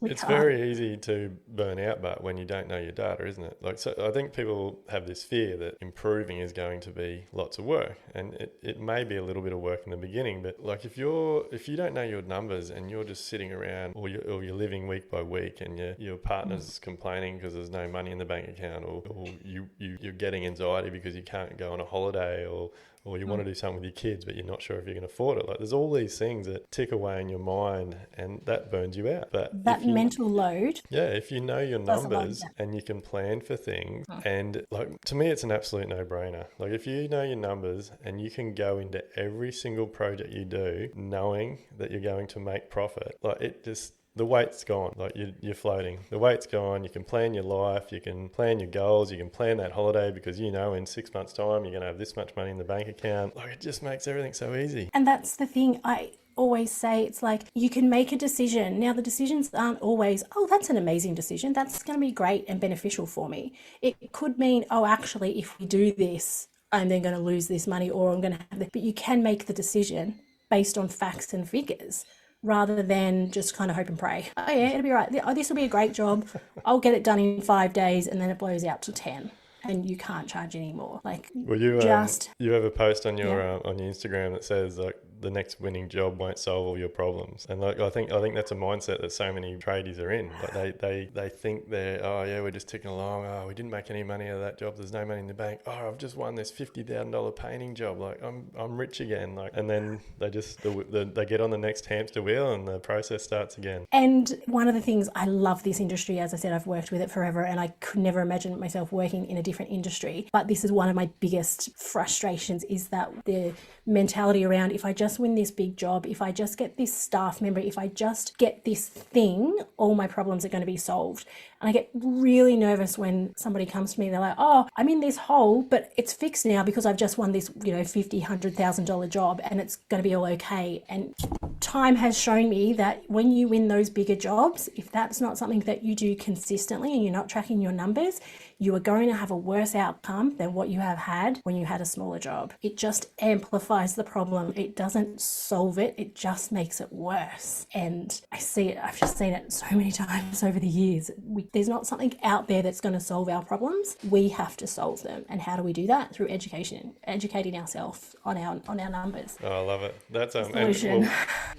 It's very easy to burn out, but when you don't know your data, isn't it? Like, so I think people have this fear that improving is going to be lots of work, and it may be a little bit of work in the beginning, but like, if you don't know your numbers and you're just sitting around, or you're living week by week, and your partner's complaining because there's no money in the bank account, or you're getting anxiety because you can't go on a holiday, or you want to do something with your kids, but you're not sure if you can afford it. Like, there's all these things that tick away in your mind, and that burns you out. But that mental load. Yeah, if you know your numbers and you can plan for things, and like, to me, it's an absolute no-brainer. Like, if you know your numbers and you can go into every single project you do knowing that you're going to make profit, like, it just... the weight's gone. Like, you're floating. The weight's gone. You can plan your life. You can plan your goals. You can plan that holiday because in 6 months' time you're going to have this much money in the bank account. Like, it just makes everything so easy. And that's the thing I always say. It's like, you can make a decision. Now, the decisions aren't always, oh, that's an amazing decision. That's going to be great and beneficial for me. It could mean, oh, actually, if we do this, I'm then going to lose this money, or I'm going to have this. But you can make the decision based on facts and figures, rather than just kind of hope and pray. Oh yeah, it'll be right. Oh, this will be a great job. I'll get it done in 5 days, and then it blows out to 10, and you can't charge anymore. Like, well, you have a post on your on your Instagram that says, like, the next winning job won't solve all your problems. And like, I think that's a mindset that so many tradies are in. Like, they think we're just ticking along. Oh, we didn't make any money out of that job. There's no money in the bank. Oh, I've just won this $50,000 painting job. Like, I'm rich again. Like, and then they get on the next hamster wheel and the process starts again. And one of the things, I love this industry. As I said, I've worked with it forever, and I could never imagine myself working in a different industry. But this is one of my biggest frustrations, is that the mentality around, if I just win this big job, if I just get this staff member, if I just get this thing, all my problems are going to be solved. And I get really nervous when somebody comes to me, they're like, oh, I'm in this hole, but it's fixed now because I've just won this, $50,000, $100,000 job, and it's going to be all okay. And time has shown me that when you win those bigger jobs, if that's not something that you do consistently and you're not tracking your numbers, you are going to have a worse outcome than what you have had when you had a smaller job. It just amplifies the problem. It doesn't solve it. It just makes it worse. And I see it. I've just seen it so many times over the years. There's not something out there that's going to solve our problems. We have to solve them. And how do we do that? Through education, educating ourselves on our numbers. Oh, I love it. That's solution.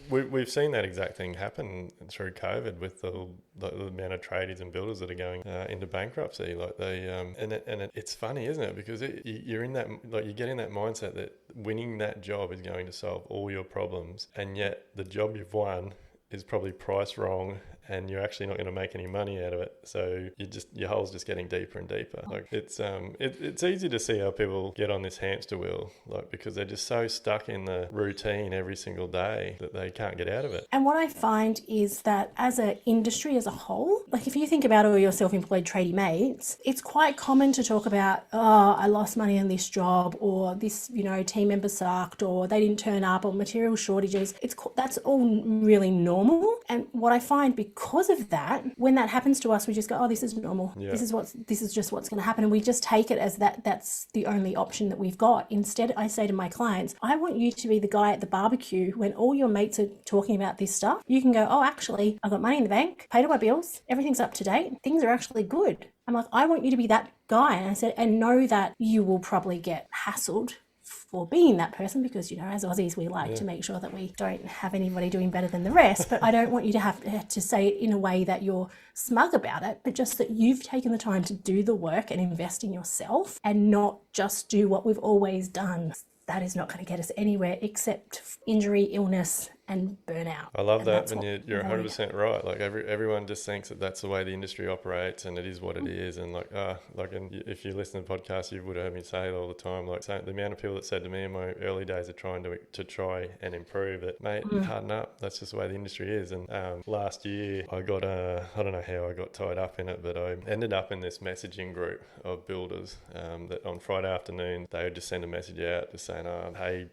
We've seen that exact thing happen through COVID with the amount of tradies and builders that are going into bankruptcy. Like, It's funny, isn't it? Because you're in that, like, you get in that mindset that winning that job is going to solve all your problems, and yet the job you've won is probably priced wrong, and you're actually not going to make any money out of it. So your hole's just getting deeper and deeper. Like, it's easy to see how people get on this hamster wheel, like, because they're just so stuck in the routine every single day that they can't get out of it. And what I find is that as an industry as a whole, like if you think about all your self-employed tradie mates, it's quite common to talk about, oh, I lost money in this job, or this, team member sucked, or they didn't turn up, or material shortages. That's all really normal. And what I find, because of that, when that happens to us, we just go, oh, this is normal. Yeah. This is just what's going to happen. And we just take it as that's the only option that we've got. Instead, I say to my clients, I want you to be the guy at the barbecue when all your mates are talking about this stuff. You can go, oh, actually, I've got money in the bank, paid all my bills, everything's up to date, things are actually good. I'm like, I want you to be that guy. And I said, and know that you will probably get hassled for being that person, because as Aussies we like to make sure that we don't have anybody doing better than the rest, but I don't want you to have to say it in a way that you're smug about it, but just that you've taken the time to do the work and invest in yourself, and not just do what we've always done. That is not going to get us anywhere except injury, illness, and burnout. I love that, and you're 100% right. Like everyone just thinks that that's the way the industry operates, and it is what it is. And and if you listen to the podcast, you would have heard me say it all the time. Like, the amount of people that said to me in my early days of trying to try and improve it, mate, harden up. That's just the way the industry is. And last year, I got I don't know how I got tied up in it, but I ended up in this messaging group of builders that on Friday afternoon they would just send a message out just saying, hey,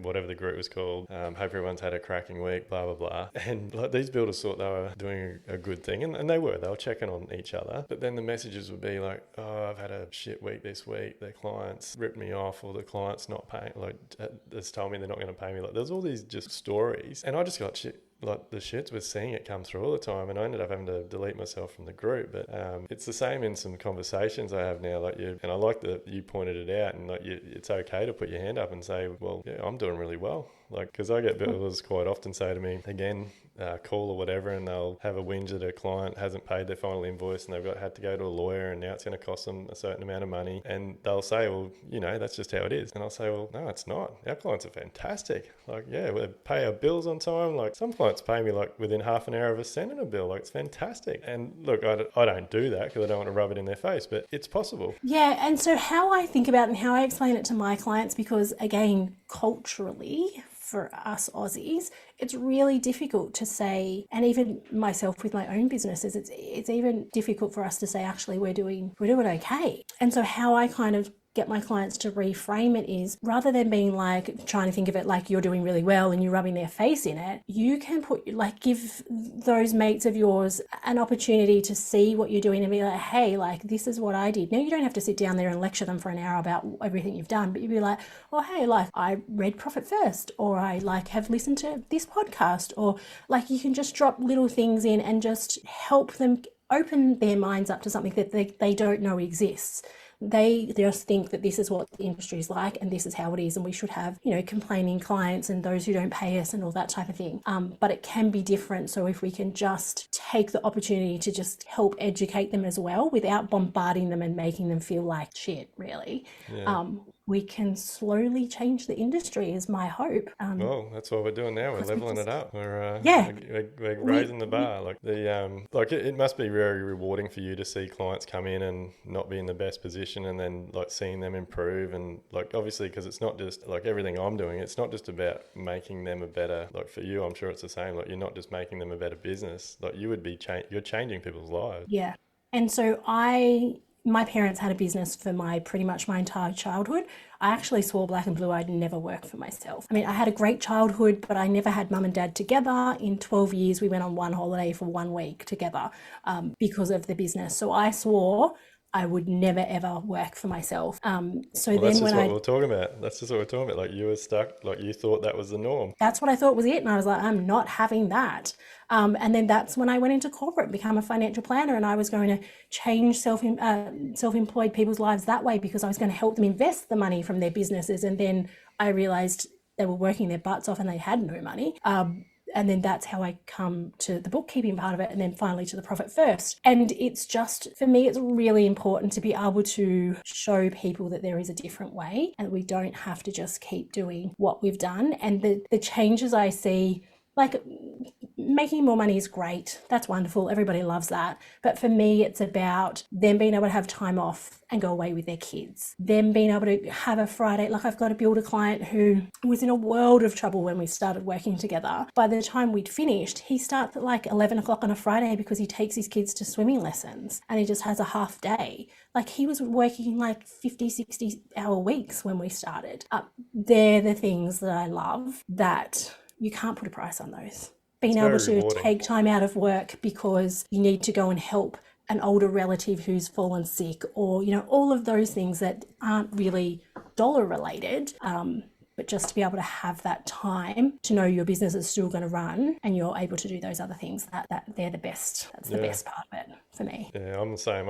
whatever the group was called, hope everyone's had a cracking week, blah blah blah. And like, these builders thought they were doing a good thing, and they were checking on each other. But then the messages would be like, oh, I've had a shit week this week, their clients ripped me off, or the client's not paying, like, has told me they're not going to pay me. Like, there's all these just stories, and I just got shit. Like, the shits was seeing it come through all the time, and I ended up having to delete myself from the group. But it's the same in some conversations I have now. Like, and I like that you pointed it out, and like, it's okay to put your hand up and say, well, yeah, I'm doing really well. Like, because I get builders quite often say to me, again, call or whatever, and they'll have a whinge that a client hasn't paid their final invoice, and they've had to go to a lawyer, and now it's going to cost them a certain amount of money. And they'll say, well, that's just how it is. And I'll say, well, no, it's not. Our clients are fantastic. Like, yeah, we pay our bills on time. Like, some clients pay me like within half an hour of us sending a bill. Like, it's fantastic. And look, I don't do that because I don't want to rub it in their face, but it's possible. Yeah, and so how I think about it and how I explain it to my clients, because again, culturally, for us Aussies, it's really difficult to say, and even myself with my own businesses, it's even difficult for us to say, actually, we're doing okay. And so how I kind of get my clients to reframe it is, rather than being like trying to think of it like you're doing really well and you're rubbing their face in it, you can give those mates of yours an opportunity to see what you're doing and be like, hey, like, this is what I did. Now, you don't have to sit down there and lecture them for an hour about everything you've done, but you'd be like, oh, hey, like, I read Profit First, or I like have listened to this podcast, or like, you can just drop little things in and just help them open their minds up to something that they don't know exists. They just think that this is what the industry is like, and this is how it is, and we should have, complaining clients and those who don't pay us and all that type of thing. But it can be different. So if we can just take the opportunity to just help educate them as well, without bombarding them and making them feel like shit, really, we can slowly change the industry, is my hope. Well, that's what we're doing now. We're leveling it up. We're raising the bar. Like, it must be very rewarding for you to see clients come in and not be in the best position, and then like seeing them improve. And like, obviously, because it's not just like everything I'm doing, it's not just about making them a better, like for you, I'm sure it's the same. Like, you're not just making them a better business. Like, you would be you're changing people's lives. Yeah. And so my parents had a business for pretty much my entire childhood. I actually swore black and blue I'd never work for myself. I mean, I had a great childhood, but I never had mum and dad together. In 12 years, we went on one holiday for 1 week together because of the business. So I swore I would never ever work for myself. That's just what we're talking about. That's just what we're talking about. Like, you were stuck, like you thought that was the norm. That's what I thought was it. And I was like, I'm not having that. And then that's when I went into corporate, become a financial planner, and I was going to change self-employed people's lives that way, because I was going to help them invest the money from their businesses. And then I realized they were working their butts off and they had no money. And then that's how I come to the bookkeeping part of it, and then finally to the profit first. And it's just, for me, it's really important to be able to show people that there is a different way, and we don't have to just keep doing what we've done. And the changes I see, like making more money is great. That's wonderful. Everybody loves that. But for me, it's about them being able to have time off and go away with their kids. Them being able to have a Friday. Like I've got a builder client who was in a world of trouble when we started working together. By the time we'd finished, he starts at like 11 o'clock on a Friday because he takes his kids to swimming lessons and he just has a half day. Like he was working like 50, 60 hour weeks when we started. They're the things that I love, that you can't put a price on those. Being able to take time out of work because you need to go and help an older relative who's fallen sick, or, you know, all of those things that aren't really dollar related, but just to be able to have that time to know your business is still going to run and you're able to do those other things, that they're the best. That's the best part of it for me. Yeah, I'm the same.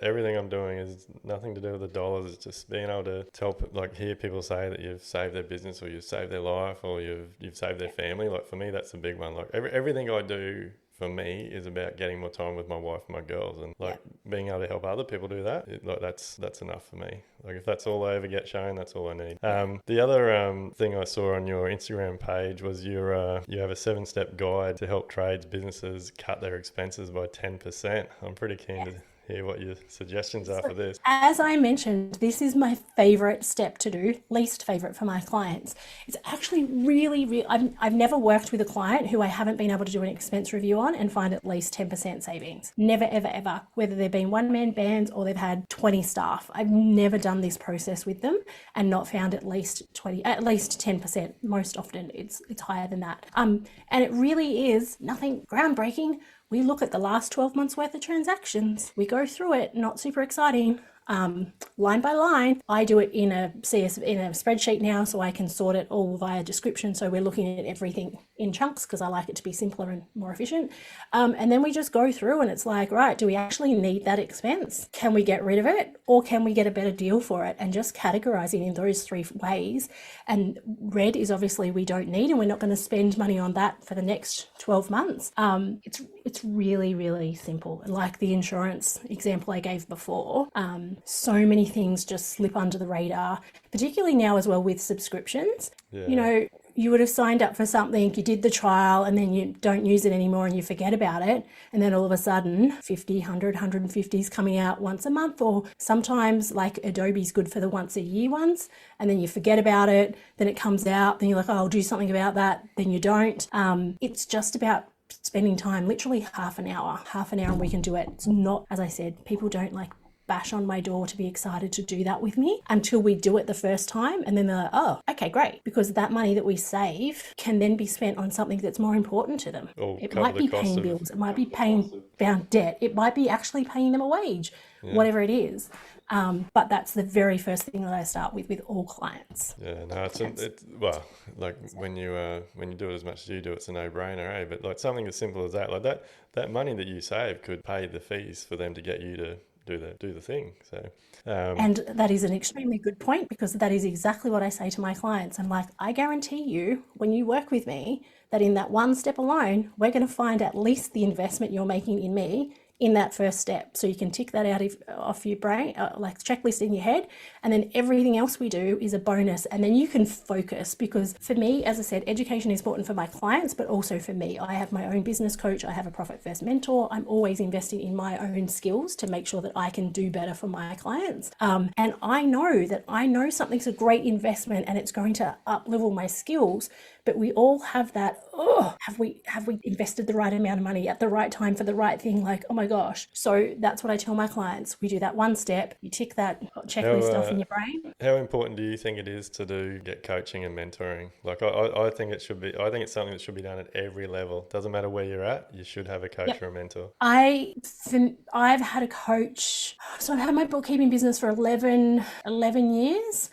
Everything I'm doing is nothing to do with the dollars. It's just being able to tell, like, hear people say that you've saved their business or you've saved their life or you've saved their family. Like for me, that's a big one. Like everything I do for me is about getting more time with my wife and my girls, and like being able to help other people do that. That's enough for me. Like if that's all I ever get shown, that's all I need. The other thing I saw on your Instagram page was you have a 7-step guide to help trades businesses cut their expenses by 10%. I'm pretty keen to hear what your suggestions are for this. As I mentioned, this is my favorite step to do, least favorite for my clients. It's actually really, I've never worked with a client who I haven't been able to do an expense review on and find at least 10% savings. Never, ever, ever. Whether they've been one-man bands or they've had 20 staff. I've never done this process with them and not found at least 10%. Most often it's higher than that. And it really is nothing groundbreaking. We look at the last 12 months worth of transactions. We go through it, not super exciting. Line by line. I do it in a spreadsheet now, so I can sort it all via description. So we're looking at everything in chunks because I like it to be simpler and more efficient. And then we just go through and it's like, right, do we actually need that expense? Can we get rid of it, or can we get a better deal for it? And just categorizing in those 3 ways. And red is obviously we don't need, and we're not going to spend money on that for the next 12 months. It's really, really simple. Like the insurance example I gave before, so many things just slip under the radar, particularly now as well with subscriptions. You know, you would have signed up for something, you did the trial, and then you don't use it anymore and you forget about it. And then all of a sudden 50, 100, 150 is coming out once a month, or sometimes like Adobe's good for the once a year ones. And then you forget about it, then it comes out, then you're like, oh, I'll do something about that. Then you don't. It's just about spending time, literally half an hour and we can do it. It's not, as I said, people don't like bash on my door to be excited to do that with me until we do it the first time, and then they're like, oh, okay, great, because that money that we save can then be spent on something that's more important to them. It might be paying bills, it might be paying down debt, it might be actually paying them a wage, whatever it is. But that's the very first thing that I start with all clients. Yeah, no, it's well, like when you do it as much as you do, it's a no-brainer, eh? But like something as simple as that, like that money that you save could pay the fees for them to get you to do the thing. So and that is an extremely good point, because that is exactly what I say to my clients. I'm like, I guarantee you when you work with me that in that one step alone, we're going to find at least the investment you're making in me in that first step. So you can tick that out off your brain, like checklist in your head, and then everything else we do is a bonus. And then you can focus, because for me, as I said, education is important for my clients, but also for me. I have my own business coach. I have a profit first mentor. I'm always investing in my own skills to make sure that I can do better for my clients. And I know something's a great investment and it's going to up level my skills. But we all have that, have we invested the right amount of money at the right time for the right thing? Like, oh my gosh. So that's what I tell my clients. We do that one step, you tick that checklist off in your brain. How important do you think it is to get coaching and mentoring? Like I think it's something that should be done at every level. Doesn't matter where you're at, you should have a coach or a mentor. I've had a coach. So I've had my bookkeeping business for 11 years.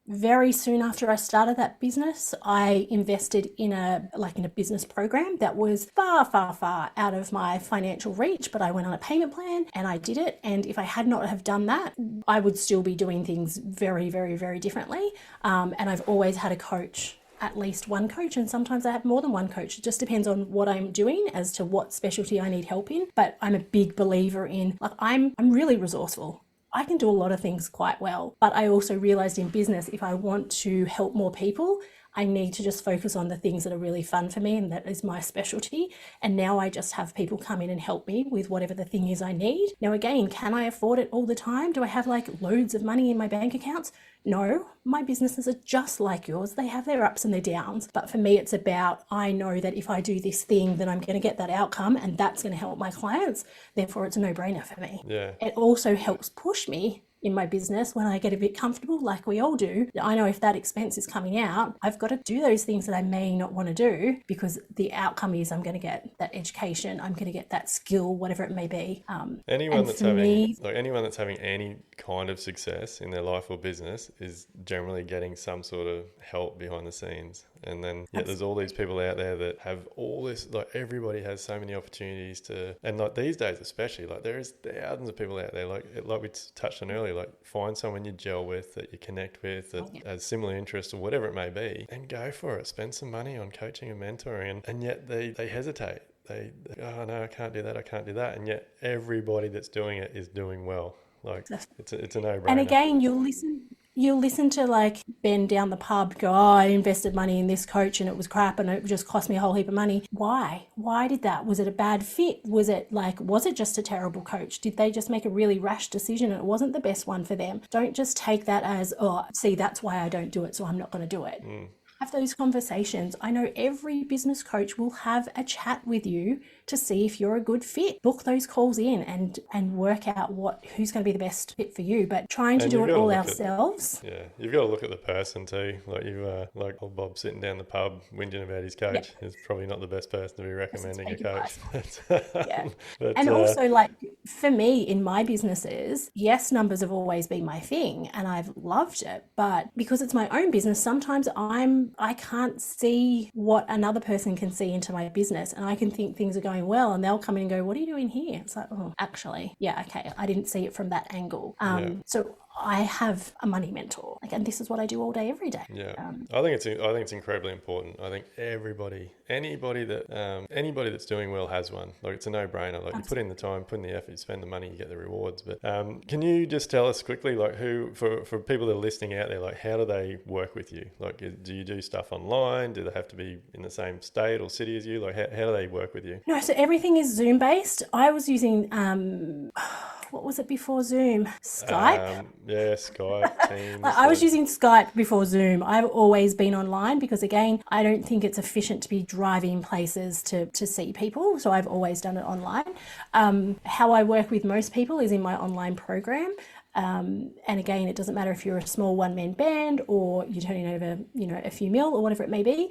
Very soon after I started that business, I invested in a business program that was far, far, far out of my financial reach, but I went on a payment plan and I did it. And if I had not have done that, I would still be doing things very, very, very differently. And I've always had a coach at least one coach, and sometimes I have more than one coach. It just depends on what I'm doing as to what specialty I need help in. But I'm a big believer in, like, I'm really resourceful. I can do a lot of things quite well, but I also realized in business, if I want to help more people, I need to just focus on the things that are really fun for me, and that is my specialty. And now I just have people come in and help me with whatever the thing is I need. Now, again, can I afford it all the time? Do I have like loads of money in my bank accounts? No, my businesses are just like yours. They have their ups and their downs. But for me, it's about, I know that if I do this thing, then I'm going to get that outcome, and that's going to help my clients. Therefore, it's a no-brainer for me. Yeah. It also helps push me in my business when I get a bit comfortable, like we all do. I know if that expense is coming out, I've got to do those things that I may not want to do, because the outcome is I'm going to get that education, I'm going to get that skill, whatever it may be. Anyone that's having any kind of success in their life or business is generally getting some sort of help behind the scenes. And then there's all these people out there that have all this, like, everybody has so many opportunities to, and like these days especially, like there is thousands of people out there, like we touched on earlier, like find someone you gel with, that you connect with, that has similar interests or whatever it may be, and go for it. Spend some money on coaching and mentoring, and yet they hesitate. They oh no, I can't do that, and yet everybody that's doing it is doing well. Like it's a no-brainer. And again, you'll listen to like Ben down the pub go, oh, I invested money in this coach and it was crap and it just cost me a whole heap of money. Why did that? Was it a bad fit? Was it just a terrible coach? Did they just make a really rash decision and it wasn't the best one for them? Don't just take that as, oh, see, that's why I don't do it, so I'm not going to do it. Have those conversations. I know every business coach will have a chat with you to see if you're a good fit. Book those calls in and work out who's going to be the best fit for you. But trying to do it all ourselves. You've got to look at the person too. Like like old Bob sitting down the pub whinging about his coach is probably not the best person to be recommending a coach. And also, like, for me in my businesses, yes, numbers have always been my thing and I've loved it. But because it's my own business, sometimes I can't see what another person can see into my business, and I can think things are going well and they'll come in and go, what are you doing here? It's like, oh, actually, okay, I didn't see it from that angle. So I have a money mentor, and this is what I do all day, every day. I think it's incredibly important. I think anybody that's doing well has one. Like, it's a no-brainer. Like, you put in the time, put in the effort, you spend the money, you get the rewards. But can you just tell us quickly, like, who for people that are listening out there, like, how do they work with you? Like, do you do stuff online? Do they have to be in the same state or city as you? Like, how do they work with you? No, so everything is Zoom based. I was using what was it before Zoom? Skype? Skype, Teams. I was using Skype before Zoom. I've always been online because, again, I don't think it's efficient to be driving places to see people. So I've always done it online. How I work with most people is in my online program. And again, it doesn't matter if you're a small one-man band or you're turning over, a few mil or whatever it may be.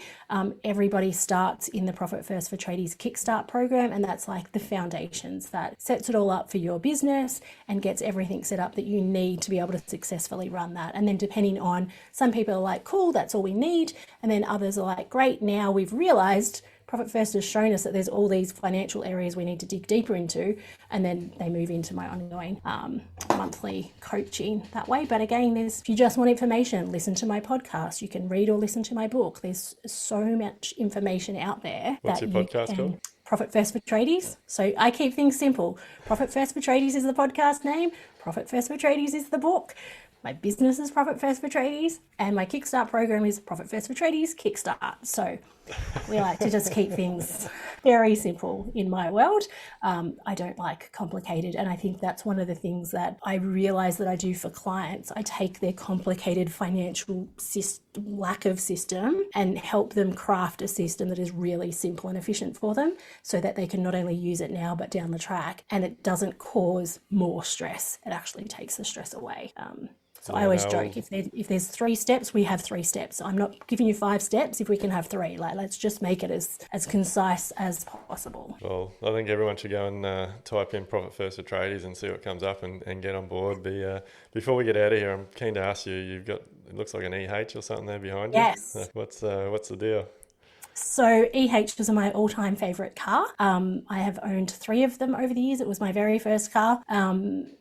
Everybody starts in the Profit First for Tradies Kickstart program, and that's like the foundations that sets it all up for your business and gets everything set up that you need to be able to successfully run that. And then depending on, some people are like, cool, that's all we need. And then others are like, great, now we've realized Profit First has shown us that there's all these financial areas we need to dig deeper into, and then they move into my ongoing monthly coaching that way. But again, if you just want information, listen to my podcast. You can read or listen to my book. There's so much information out there. What's your podcast called? Profit First for Tradies. So I keep things simple. Profit First for Tradies is the podcast name. Profit First for Tradies is the book. My business is Profit First for Tradies, and my Kickstart program is Profit First for Tradies Kickstart. So we like to just keep things very simple in my world. I don't like complicated, and I think that's one of the things that I realize that I do for clients. I take their complicated financial lack of system and help them craft a system that is really simple and efficient for them, so that they can not only use it now but down the track, and it doesn't cause more stress. It actually takes the stress away. So I always joke, if there's 3 steps, we have 3 steps. I'm not giving you 5 steps if we can have 3. Like, let's just make it as concise as possible. Well, I think everyone should go and type in Profit First for Tradies and see what comes up and get on board. Before we get out of here, I'm keen to ask you, you've got, it looks like an EH or something there behind you. Yes. What's the deal? So EHs are my all-time favourite car. I have owned 3 of them over the years. It was my very first car.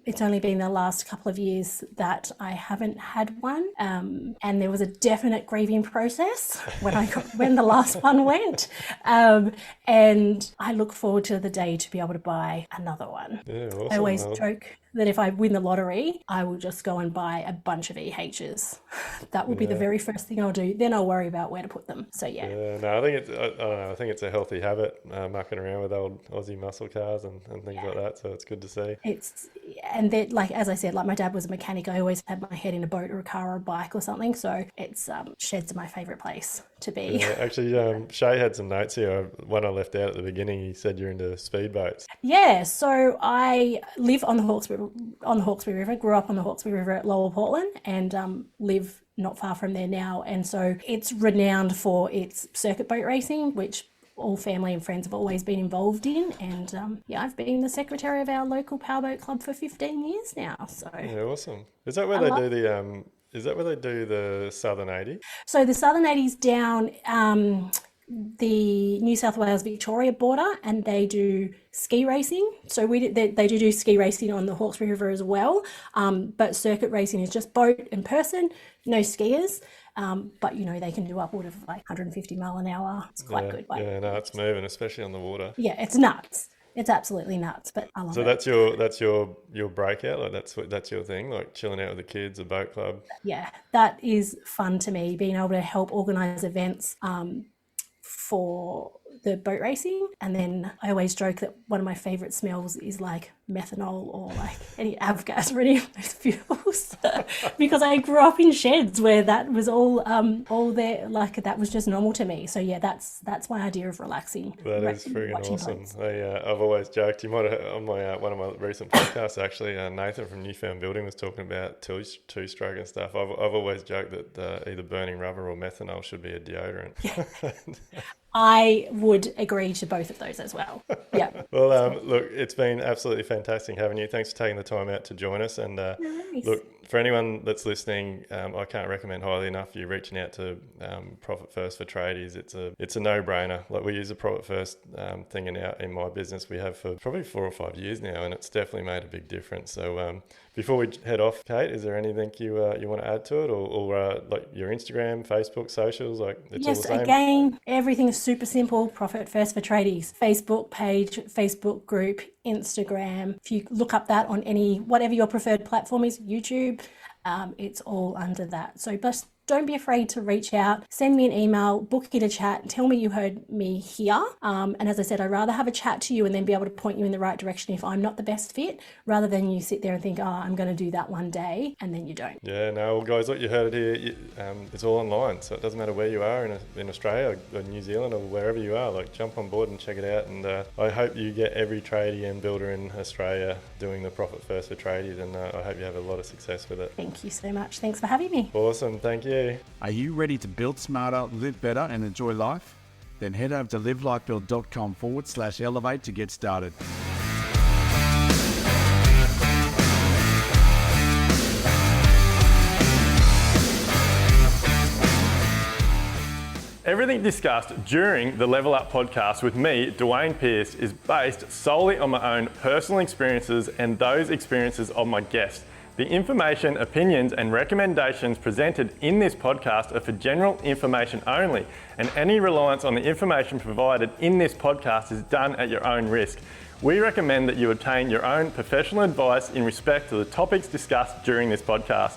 It's only been the last couple of years that I haven't had one. And there was a definite grieving process when the last one went. And I look forward to the day to be able to buy another one. Yeah, awesome. I always joke that if I win the lottery, I will just go and buy a bunch of EHs. That will be the very first thing I'll do. Then I'll worry about where to put them. So yeah. No, I think I don't know. I think it's a healthy habit, mucking around with old Aussie muscle cars and things like that. So it's good to see. And then, like, as I said, like my dad was a mechanic. I always had my head in a boat or a car or a bike or something. So it's sheds are my favourite place to be. Yeah, actually, Shay had some notes here. One I left out at the beginning. He said you're into speedboats. Yeah, so I live on the Hawkesbury River. Grew up on the Hawkesbury River at Lower Portland, and live not far from there now. And so it's renowned for its circuit boat racing, which all family and friends have always been involved in. And I've been the secretary of our local powerboat club for 15 years now. So yeah, awesome. Is that where they do the Is that where they do the Southern 80? So the Southern 80's down the New South Wales Victoria border, and they do ski racing. So they do ski racing on the Hawkesbury River as well. But circuit racing is just boat and person, no skiers. But they can do upward of like 150 mile an hour. It's quite good. Yeah, no, it's moving, especially on the water. Yeah, it's nuts. It's absolutely nuts, but I love it. So that's your breakout, like that's your thing, like chilling out with the kids, a boat club. Yeah, that is fun to me, being able to help organise events for the boat racing. And then I always joke that one of my favourite smells is like methanol or like any avgas or any of those fuels because I grew up in sheds where that was all there, like that was just normal to me. So yeah, that's my idea of relaxing. That is freaking awesome. I've always joked, you might have on my one of my recent podcasts actually, Nathan from Newfound Building was talking about two-stroke and stuff. I've always joked that either burning rubber or methanol should be a deodorant. Yeah. I would agree to both of those as well. Yeah. Well, look, it's been absolutely fantastic having you. Thanks for taking the time out to join us. And look, for anyone that's listening, I can't recommend highly enough you reaching out to Profit First for Tradies. It's a no-brainer. Like we use a Profit First thing in my business. We have for probably 4 or 5 years now, and it's definitely made a big difference. So before we head off, Kate, is there anything you want to add to it, or like your Instagram, Facebook, socials? Like it's all the same. Yes, again, everything is super simple. Profit First for Tradies. Facebook page, Facebook group, Instagram. If you look up that on whatever your preferred platform is, YouTube, it's all under that. So just don't be afraid to reach out, send me an email, book in a chat, tell me you heard me here. And as I said, I'd rather have a chat to you and then be able to point you in the right direction if I'm not the best fit, rather than you sit there and think, I'm going to do that one day, and then you don't. Yeah, no, well, guys, what you heard it here, it's all online. So it doesn't matter where you are in Australia or New Zealand or wherever you are, like jump on board and check it out. And I hope you get every tradie and builder in Australia doing the Profit First for Tradies, and I hope you have a lot of success with it. Thank you so much. Thanks for having me. Awesome. Thank you. Are you ready to build smarter, live better, and enjoy life? Then head over to livelikebuild.com/elevate to get started. Everything discussed during the Level Up podcast with me, Dwayne Pearce, is based solely on my own personal experiences and those experiences of my guests. The information, opinions, and recommendations presented in this podcast are for general information only, and any reliance on the information provided in this podcast is done at your own risk. We recommend that you obtain your own professional advice in respect to the topics discussed during this podcast.